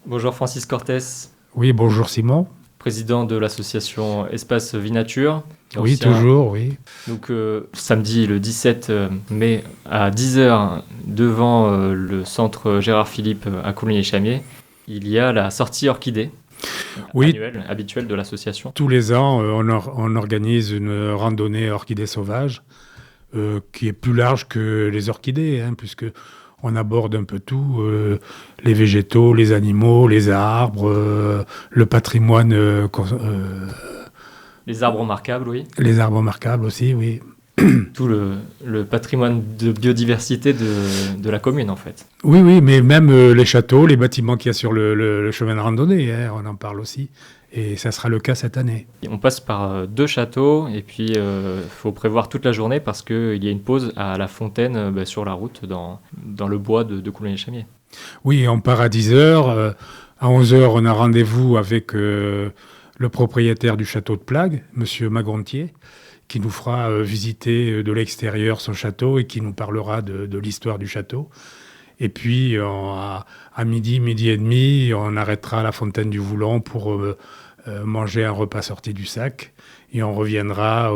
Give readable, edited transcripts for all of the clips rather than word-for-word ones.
Bonjour Francis Cortés, Oui, bonjour Simon. président de l'association Espace Vie Nature. Oui, toujours, oui. Donc samedi le 17 mai à 10 heures devant le centre Gérard Philippe à Coligny-les-Chamiers, il y a la sortie orchidée Oui, annuelle, habituelle de l'association. tous les ans, on organise une randonnée orchidées sauvages qui est plus large que les orchidées, puisque on aborde un peu tout, les végétaux, les animaux, les arbres, le patrimoine, Les arbres remarquables, oui. les arbres remarquables aussi, oui. Tout le patrimoine de biodiversité de la commune en fait. Oui, oui, mais même les châteaux, les bâtiments qu'il y a sur le chemin de randonnée, on en parle aussi. Et ça sera le cas cette année. On passe par deux châteaux et puis faut prévoir toute la journée parce qu'il y a une pause à la fontaine sur la route dans le bois de Coulommiers-les-Chamiers. Oui, on part à 10 heures. À 11 heures, on a rendez-vous avec le propriétaire du château de Plague, Monsieur Magontier, qui nous fera visiter de l'extérieur son château et qui nous parlera de l'histoire du château. Et puis, à midi, midi et demi, on arrêtera à la fontaine du Voulon pour manger un repas sorti du sac. Et on reviendra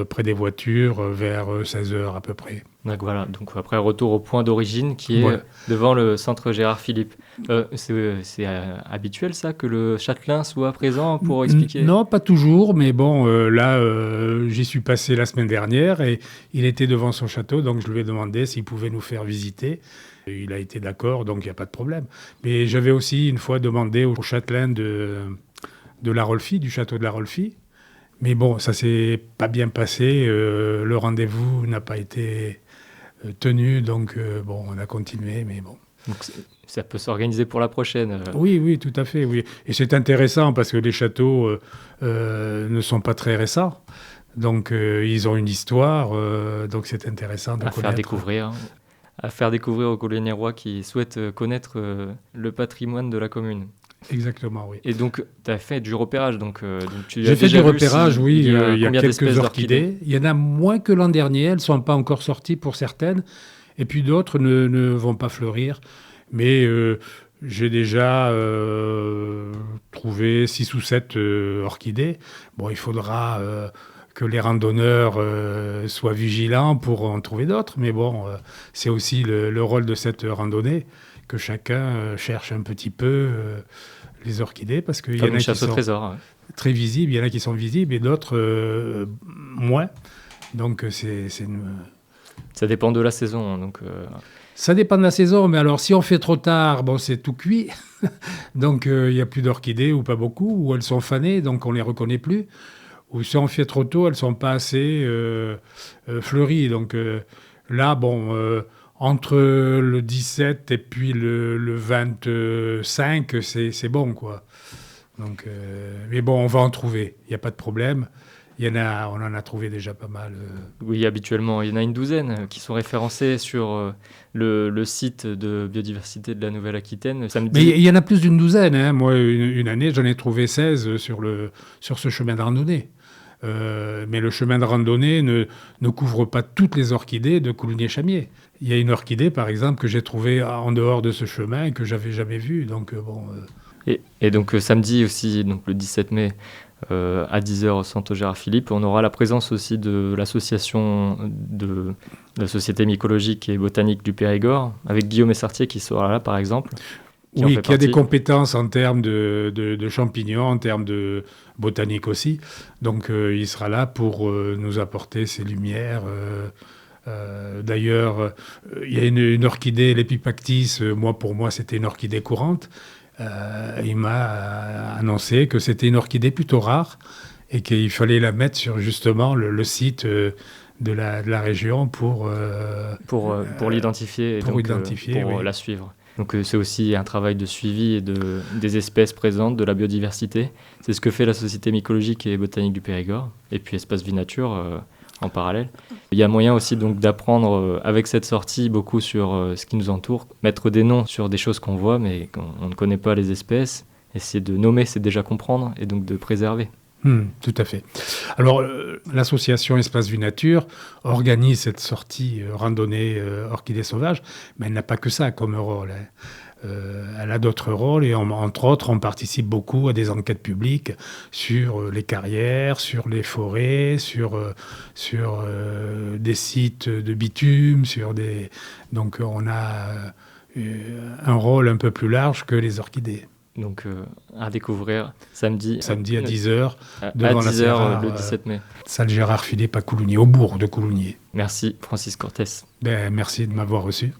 près des voitures vers 16 heures à peu près. Donc voilà, donc après retour au point d'origine qui est Ouais. devant le centre Gérard Philippe. C'est habituel ça que le châtelain soit présent pour expliquer. Non, pas toujours, mais bon, là, j'y suis passé la semaine dernière et il était devant son château, donc je lui ai demandé s'il pouvait nous faire visiter. Il a été d'accord, donc il n'y a pas de problème. Mais j'avais aussi une fois demandé au châtelain de la Rolfie, du château de la Rolfie. Mais bon, ça s'est pas bien passé. Le rendez-vous n'a pas été tenu, donc bon, on a continué, mais bon. Donc ça peut s'organiser pour la prochaine. Oui, oui, tout à fait, oui. Et c'est intéressant parce que les châteaux ne sont pas très récents. Donc, ils ont une histoire. Donc, c'est intéressant de à connaître. faire découvrir aux Colignérois qui souhaitent connaître le patrimoine de la commune. Exactement, oui. Et donc, tu as fait du repérage. Donc tu as J'ai fait déjà du vu repérage, oui. il y a Il y a combien quelques d'espèces orchidées. Il y en a moins que l'an dernier. Elles ne sont pas encore sorties pour certaines. Et puis d'autres ne vont pas fleurir. Mais j'ai déjà trouvé 6 ou 7 orchidées. Bon, il faudra que les randonneurs soient vigilants pour en trouver d'autres. Mais bon, c'est aussi le rôle de cette randonnée, que chacun cherche un petit peu les orchidées, parce qu'il y Comme en une a qui chasse au sont trésor. Ouais. très visibles, il y en a qui sont visibles et d'autres moins. Donc c'est une... Ça dépend de la saison. Donc, Ça dépend de la saison, mais alors si on fait trop tard, bon, c'est tout cuit. Donc il n'y a plus d'orchidées ou pas beaucoup, ou elles sont fanées, donc on ne les reconnaît plus. Ou si on fait trop tôt, elles ne sont pas assez fleuries. Donc là, bon, entre le 17 et puis le 25, c'est bon, quoi. Donc, mais bon, on va en trouver, il n'y a pas de problème. On en a trouvé déjà pas mal. oui, habituellement, il y en a une douzaine qui sont référencées sur le site de biodiversité de la Nouvelle-Aquitaine. Mais Samedi, il y en a plus d'une douzaine. Moi, une année, j'en ai trouvé 16 sur ce chemin de randonnée. Mais le chemin de randonnée ne couvre pas toutes les orchidées de Coulommiers-Chamiers. Il y a une orchidée, par exemple, que j'ai trouvée en dehors de ce chemin et que j'avais jamais vue. Donc, bon... et donc samedi aussi, donc le 17 mai, à 10 heures au centre Gérard Philippe, on aura la présence aussi de l'association de la Société mycologique et botanique du Périgord, avec Guillaume Essartier qui sera là par exemple. qui a des compétences en termes de champignons, en termes de botanique aussi. Donc il sera là pour nous apporter ses lumières. D'ailleurs, il y a une orchidée, l'Epipactis, pour moi c'était une orchidée courante. Il m'a annoncé que c'était une orchidée plutôt rare et qu'il fallait la mettre sur justement le site de la région pour l'identifier et pour donc, identifier, pour oui. la suivre. Donc c'est aussi un travail de suivi et des espèces présentes, de la biodiversité. C'est ce que fait la Société mycologique et botanique du Périgord et puis Espace Vie Nature en parallèle. Il y a moyen aussi donc d'apprendre avec cette sortie beaucoup sur ce qui nous entoure, mettre des noms sur des choses qu'on voit mais qu'on ne connaît pas les espèces. Essayer de nommer, c'est déjà comprendre et donc de préserver. Tout à fait. Alors, l'association Espace Vie Nature organise cette sortie randonnée orchidées sauvages, mais elle n'a pas que ça comme rôle. elle a d'autres rôles et entre autres, on participe beaucoup à des enquêtes publiques sur les carrières, sur les forêts, sur des sites de bitume, donc on a un rôle un peu plus large que les orchidées. Donc à découvrir samedi à 10h, devant la Serrare, le 17 mai. Salle Gérard Philippe à Coulommiers, au bourg de Coulommiers. Merci Francis Cortés. Merci de m'avoir reçu.